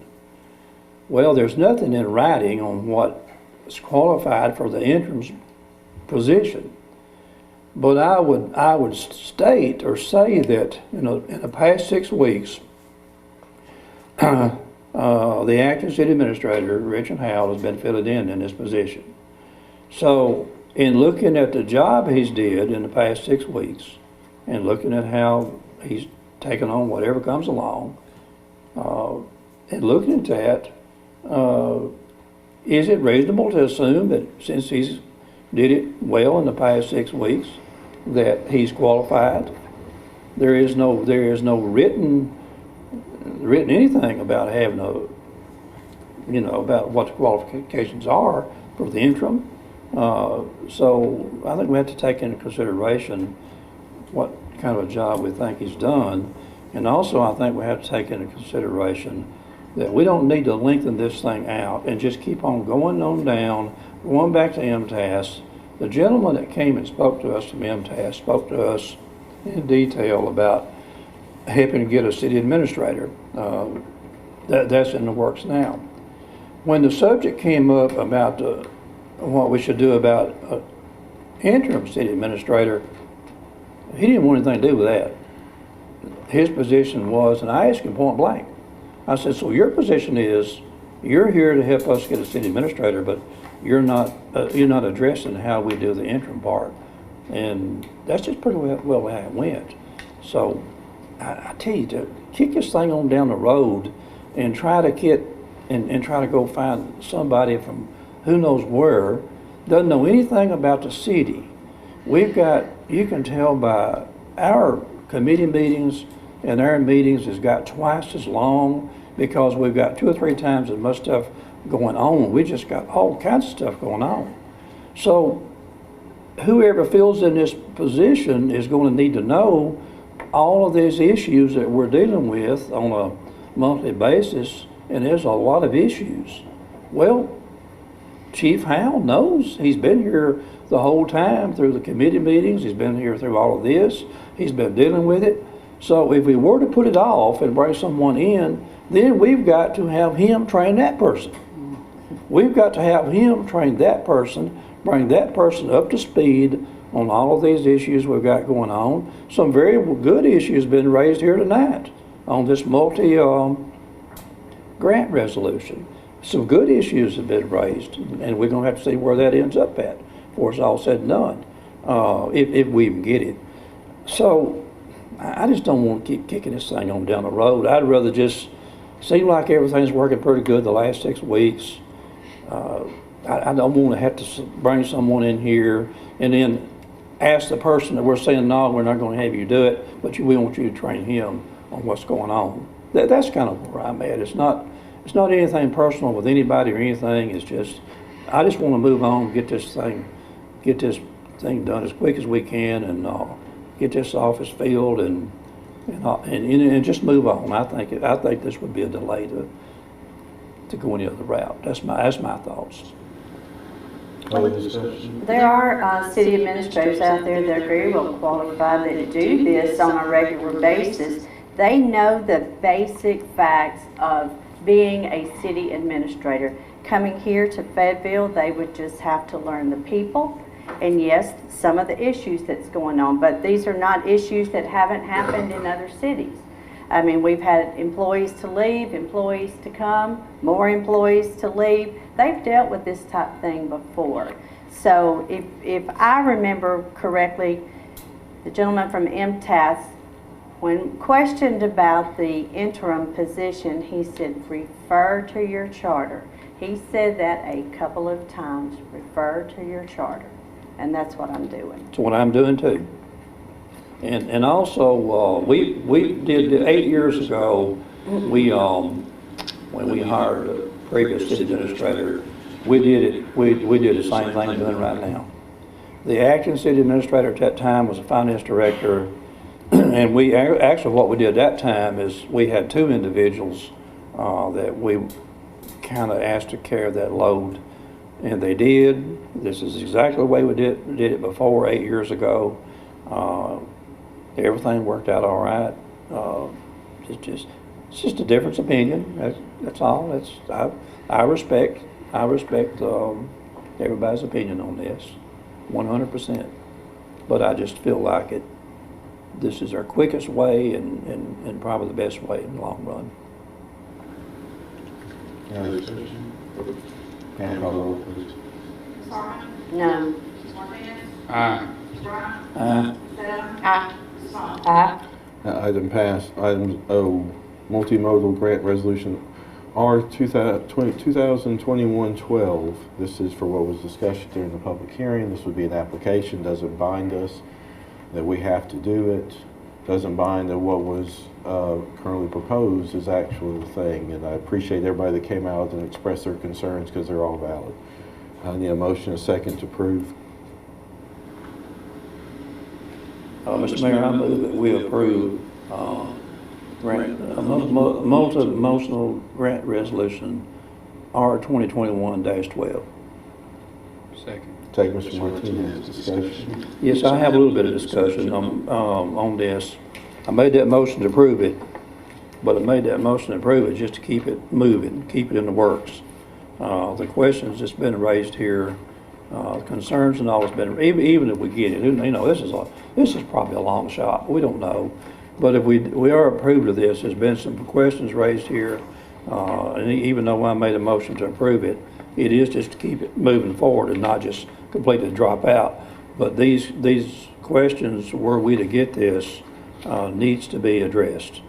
Well, there's nothing in writing on what is qualified for the interim position. But I would state or say that in the past 6 weeks, the acting city administrator, Richard Howell, has been filled in this position. So in looking at the job he's did in the past 6 weeks and looking at how he's taken on whatever comes along, and looking at that, is it reasonable to assume that since he's did it well in the past 6 weeks that he's qualified? There is no written anything about having about what the qualifications are for the interim. So I think we have to take into consideration what kind of a job we think he's done, and also I think we have to take into consideration that we don't need to lengthen this thing out and just keep on going on down, going back to MTAS. The gentleman that came and spoke to us from MTAS spoke to us in detail about helping to get a city administrator. That's in the works now. When the subject came up about what we should do about an interim city administrator, he didn't want anything to do with that. His position was, and I asked him point blank, I said, so your position is you're here to help us get a city administrator, but you're not addressing how we do the interim part. And that's just pretty well how it went. So I tell you, to kick this thing on down the road and try to try to go find somebody from who knows where, doesn't know anything about the city. We've got, you can tell by our committee meetings, and our meetings has got twice as long because we've got 2 or 3 times as much stuff going on. We just got all kinds of stuff going on. So whoever fills in this position is going to need to know all of these issues that we're dealing with on a monthly basis, and there's a lot of issues. Well, Chief Howell knows. He's been here the whole time through the committee meetings. He's been here through all of this. He's been dealing with it. So if we were to put it off and bring someone in, then we've got to have him train that person. We've got to have him train that person, bring that person up to speed on all of these issues we've got going on. Some very good issues have been raised here tonight on this multi-grant resolution. Some good issues have been raised, and we're going to have to see where that ends up at before it's all said and done, if we even get it. So I just don't want to keep kicking this thing on down the road. I'd rather just seem like everything's working pretty good the last 6 weeks. I don't want to have to bring someone in here and then ask the person that we're saying, no, we're not going to have you do it, but we want you to train him on what's going on. That's kind of where I'm at. It's not anything personal with anybody or anything. It's just, I just want to move on, get this thing done as quick as we can, and get this office filled and just move on. I think this would be a delay to go any other route. That's my thoughts. Other discussion? There are city administrators out there that are very well qualified that do this on a regular basis. They know the basic facts of being a city administrator. Coming here to Fayetteville, they would just have to learn the people and yes, some of the issues that's going on, but these are not issues that haven't happened in other cities. I mean, we've had employees to leave, employees to come, more employees to leave. They've dealt with this type of thing before. So if I remember correctly, the gentleman from MTAS, when questioned about the interim position, he said, refer to your charter. He said that a couple of times, refer to your charter. And that's what I'm doing. That's what I'm doing too. And also, we did 8 years ago, when we hired a previous city administrator, we did the same thing we're doing right now. The acting city administrator at that time was a finance director, and actually what we did at that time is we had 2 individuals that we kind of asked to carry that load, and they did. This is exactly the way we did it before 8 years ago. Everything worked out all right. It's just a difference of opinion. That's all. I respect everybody's opinion on this, 100%. But I just feel like this is our quickest way and probably the best way in the long run. Any discussion? Can I call the roll, please? Ms. Harmon? No. Ms. Martinez? Aye. Ms. Brown? Aye. Ms. Tatum? Aye. Ms. Small? Aye. Item passed. Item O, multimodal grant resolution R 2021-12. This is for what was discussed during the public hearing. This would be an application, doesn't bind us that we have to do it, doesn't bind that what was currently proposed is actually the thing. And I appreciate everybody that came out and expressed their concerns because they're all valid. I need a motion, a second to approve. Mr. Mayor, I move that we approve multi-motional grant resolution R 2021-12. Second. Take Mr. Martinez, discussion. Yes, I have a little bit of discussion on this. I made that motion to approve it, but I made that motion to approve it just to keep it moving, keep it in the works. The questions that's been raised here, concerns and all that's been, even if we get it, this is probably a long shot. We don't know. But if we are approved of this, there's been some questions raised here, and even though I made a motion to approve it, it is just to keep it moving forward and not just completely drop out. But these questions, were we to get this, needs to be addressed.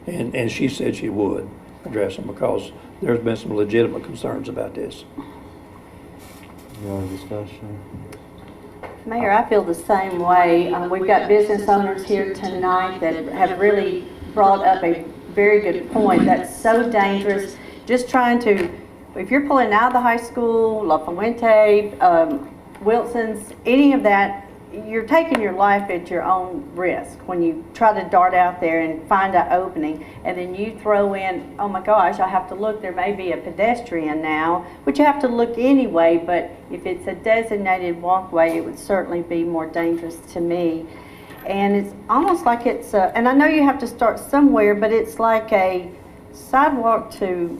And she said she would address them because there's been some legitimate concerns about this. Any other discussion? Mayor, I feel the same way. We've got business owners here tonight that have really brought up a very good point. That's so dangerous. Just trying to, if you're pulling out of the high school, La Fuente, Wilson's, any of that, you're taking your life at your own risk when you try to dart out there and find an opening, and then you throw in, oh my gosh, I have to look, there may be a pedestrian now, which you have to look anyway, but if it's a designated walkway, it would certainly be more dangerous to me. And it's almost like it's a, and I know you have to start somewhere, but it's like a sidewalk to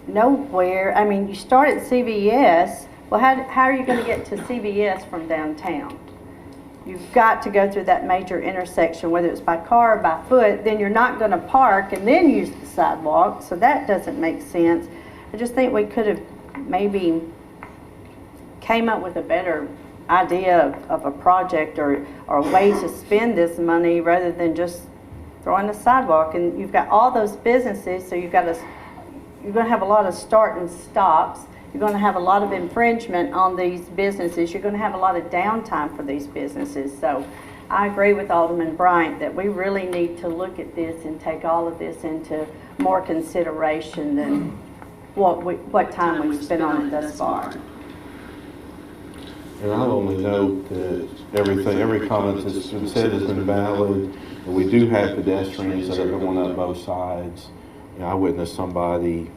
nowhere. I mean, you start at CVS, well, how are you going to get to CVS from downtown? You've got to go through that major intersection, whether it's by car or by foot, then you're not going to park and then use the sidewalk, so that doesn't make sense. I just think we could have maybe came up with a better idea of a project or ways to spend this money rather than just throwing a sidewalk. And you've got all those businesses, so you're going to have a lot of start and stops. You're going to have a lot of infringement on these businesses. You're going to have a lot of downtime for these businesses. So I agree with Alderman Bryant that we really need to look at this and take all of this into more consideration than what time we've spent on it thus far. And I'll only note that every comment that's been said has been valid. We do have pedestrians that are going up both sides. You know, I witnessed somebody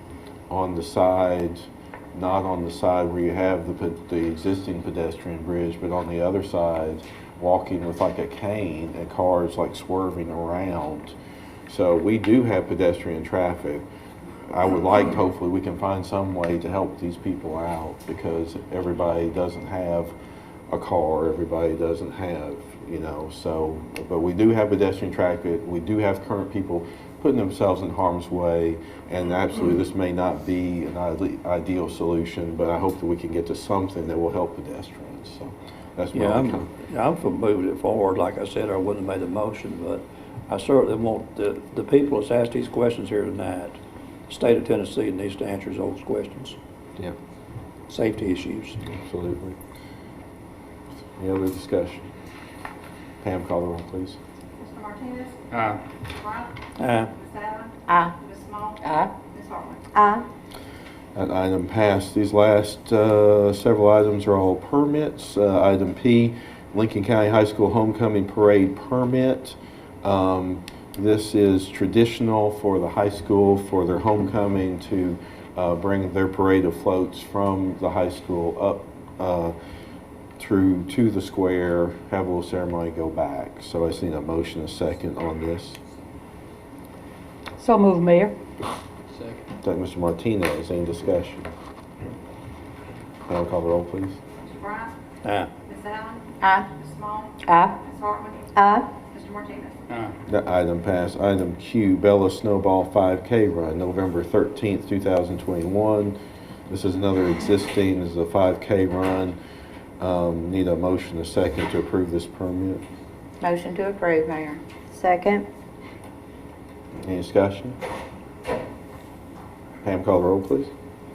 on the side, not on the side where you have the existing pedestrian bridge, but on the other side, walking with like a cane and cars like swerving around. So we do have pedestrian traffic. I would like, hopefully, we can find some way to help these people out because everybody doesn't have a car, everybody doesn't have, you know, so, but we do have pedestrian traffic, we do have current people putting themselves in harm's way, and absolutely this may not be an ideal solution, but I hope that we can get to something that will help pedestrians, so that's my comment. I'm for moving it forward. Like I said, I wouldn't have made a motion, but I certainly want the people that's asked these questions here tonight, the state of Tennessee needs to answer those questions. Yeah. Safety issues. Absolutely. Any other discussion? Pam, call the roll, please. Mr. Martinez? Aye. Mr. Bryant? Aye. Ms. Allen? Aye. Ms. Small? Aye. Ms. Hartman? Aye. That item passed. These last several items are all permits. Item P, Lincoln County High School Homecoming Parade Permit. This is traditional for the high school for their homecoming to bring their parade of floats from the high school up through to the square, have a little ceremony, go back. So I just need a motion, a second on this. So moved, Mayor. Second. Thank Mr. Martinez. Any discussion? Pam, call the roll, please. Mr. Bryant? Aye. Ms. Allen? Aye. Ms. Small? Aye. Ms. Hartman? Aye. Mr. Martinez? Aye. That item passed. Item Q, Bella Snowball 5K Run, November 13th, 2021. This is another existing, this is a 5K run. Need a motion, a second to approve this permit. Motion to approve, Mayor. Second. Any discussion? Pam, call the roll, please.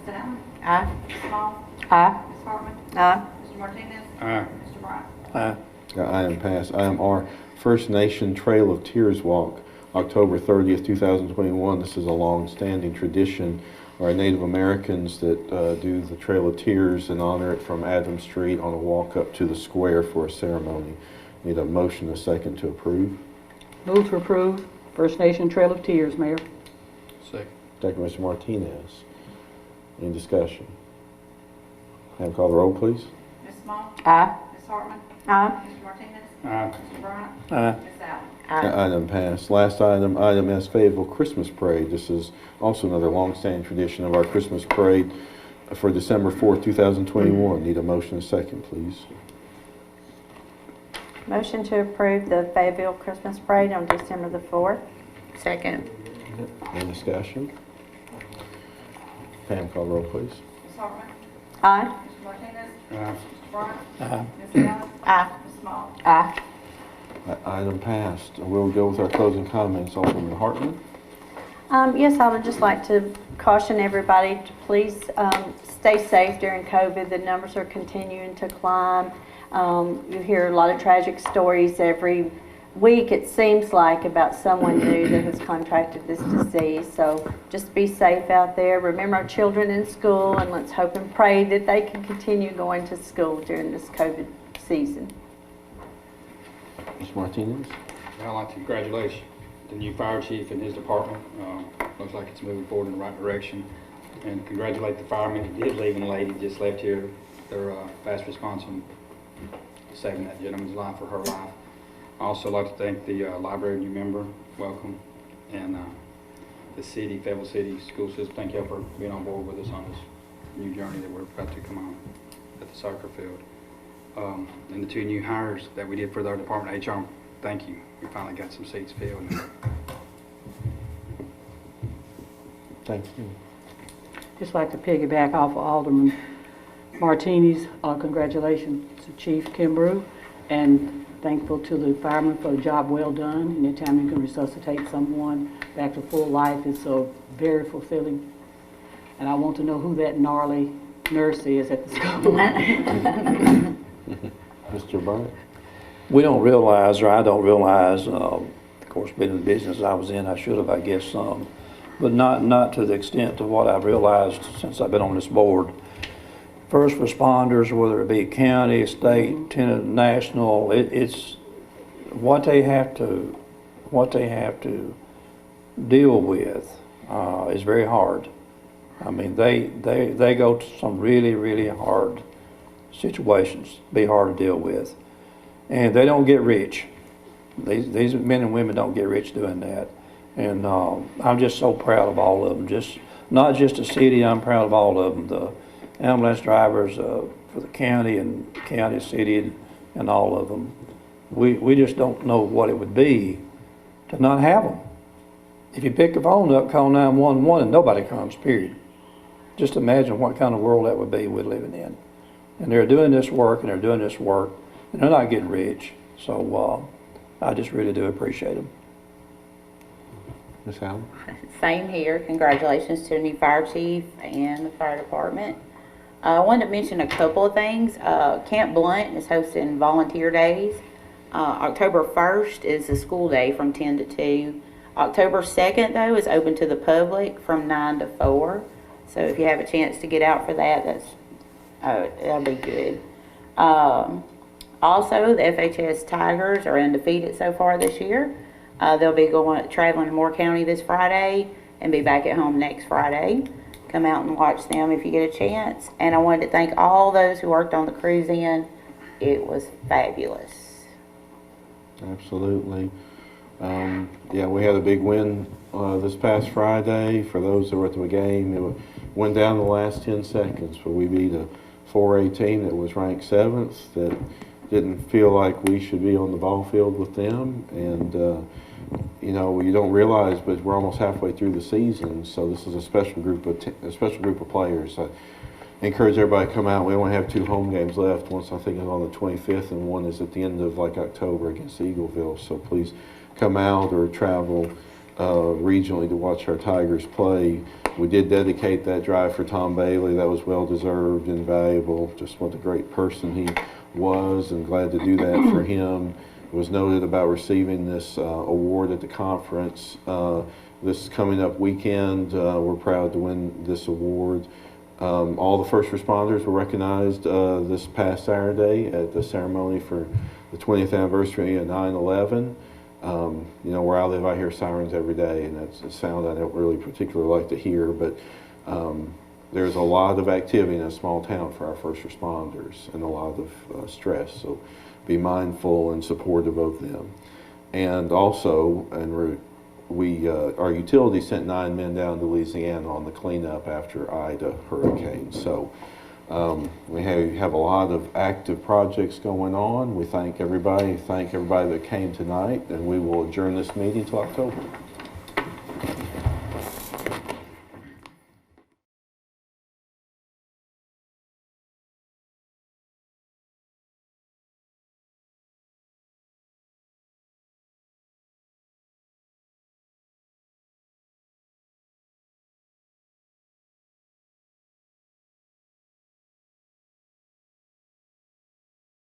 Ms. Allen? Aye. Ms. Small? Aye. Ms. Hartman? Aye. Mr. Martinez? Aye. Mr. Bryant? Aye. That item passed. Item R, First Nation Trail of Tears Walk, October 30th, 2021. This is a long-standing tradition. Our Native Americans that do the Trail of Tears and honor it from Adams Street on a walk up to the square for a ceremony. Need a motion, a second to approve. Move to approve First Nation Trail of Tears, Mayor. Second. Thank you, Mr. Martinez. Any discussion? Pam, call the roll, please. Ms. Small? Aye. Ms. Hartman? Aye. Mr. Martinez? Aye. Mr. Bryant? Aye. Ms. Allen? That item passed. Last item, item S, Fayetteville Christmas Parade. This is also another long-standing tradition of our Christmas parade for December 4th, 2021. Need a motion, a second, please. Motion to approve the Fayetteville Christmas Parade on December the 4th. Second. Any discussion? Pam, call the roll, please. Ms. Hartman? Aye. Mr. Martinez? Aye. Mr. Bryant? Aye. Ms. Allen? Aye. Ms. Small? Aye. That item passed. We'll go with our closing comments. Alderman Hartman. Yes, I would just like to caution everybody to please stay safe during COVID. The numbers are continuing to climb. You hear a lot of tragic stories every week, it seems like, about someone new that has contracted this disease. So just be safe out there. Remember our children in school, and let's hope and pray that they can continue going to school during this COVID season. Mr. Martinez. I'd like to congratulate the new fire chief and his department. Looks like it's moving forward in the right direction. And congratulate the firemen who did leave, and the lady just left here. Their fast response on saving that gentleman's life or her life. I also like to thank the library new member, welcome, and the city, Fayetteville City School System. Thank you for being on board with us on this new journey that we're about to come on at the soccer field. And the two new hires that we did for our department, HR, thank you. We finally got some seats filled. Thank you. Just like to piggyback off of Alderman Martinez. Congratulations to Chief Kimbrough, and thankful to the firemen for a job well done. Anytime you can resuscitate someone back to full life, it's so very fulfilling. And I want to know who that gnarly nurse is at the school. Mr. Bryant. We don't realize, or I don't realize, of course, being in the business I was in, I should have, I guess, some, but not to the extent of what I've realized since I've been on this board. first responders, whether it be county, state, tenant, national, it's what they have to deal with is very hard. I mean, they go to some really, really hard situations, be hard to deal with. And they don't get rich. These men and women don't get rich doing that. And I'm just so proud of all of them. Just not just the city, I'm proud of all of them. The ambulance drivers for the county and county, city, and all of them. We just don't know what it would be to not have them. If you pick the phone up, call 911 and nobody comes, period. Just imagine what kind of world that would be we're living in. And they're doing this work and they're not getting rich. So I just really do appreciate them. Ms. Allen? Same here. Congratulations to the new fire chief and the fire department. I wanted to mention a couple of things. Camp Blunt is hosting volunteer days. October 1st is a school day from 10 to 2. October 2nd, though, is open to the public from 9 to 4. So if you have a chance to get out for that, that'll be good. Also, the FHS Tigers are undefeated so far this year. They'll be traveling to Moore County this Friday and be back at home next Friday. Come out and watch them if you get a chance. And I wanted to thank all those who worked on the cruise in. It was fabulous. Absolutely. Yeah, we had a big win this past Friday. For those that were at the game, it went down the last 10 seconds, but we beat a 4A team that was ranked 7th that didn't feel like we should be on the ball field with them. And you know, you don't realize, but we're almost halfway through the season, so this is a special group of players. I encourage everybody to come out. We only have 2 home games left. One's, I think, is on the 25th, and one is at the end of October against Eagleville. So please come out or travel regionally to watch our Tigers play. We did dedicate that drive for Tom Bailey. That was well deserved and valuable. Just what a great person he was, and glad to do that for him. It was noted about receiving this award at the conference. This coming up weekend, we're proud to win this award. All the first responders were recognized this past Saturday at the ceremony for the 20th anniversary of 9/11. You know, where I live, I hear sirens every day, and that's a sound I don't really particularly like to hear, but there's a lot of activity in a small town for our first responders and a lot of stress, so be mindful and supportive of them. And also, our utility sent 9 men down to Louisiana on the cleanup after Ida hurricane. So we have a lot of active projects going on. We thank everybody that came tonight, and we will adjourn this meeting till October.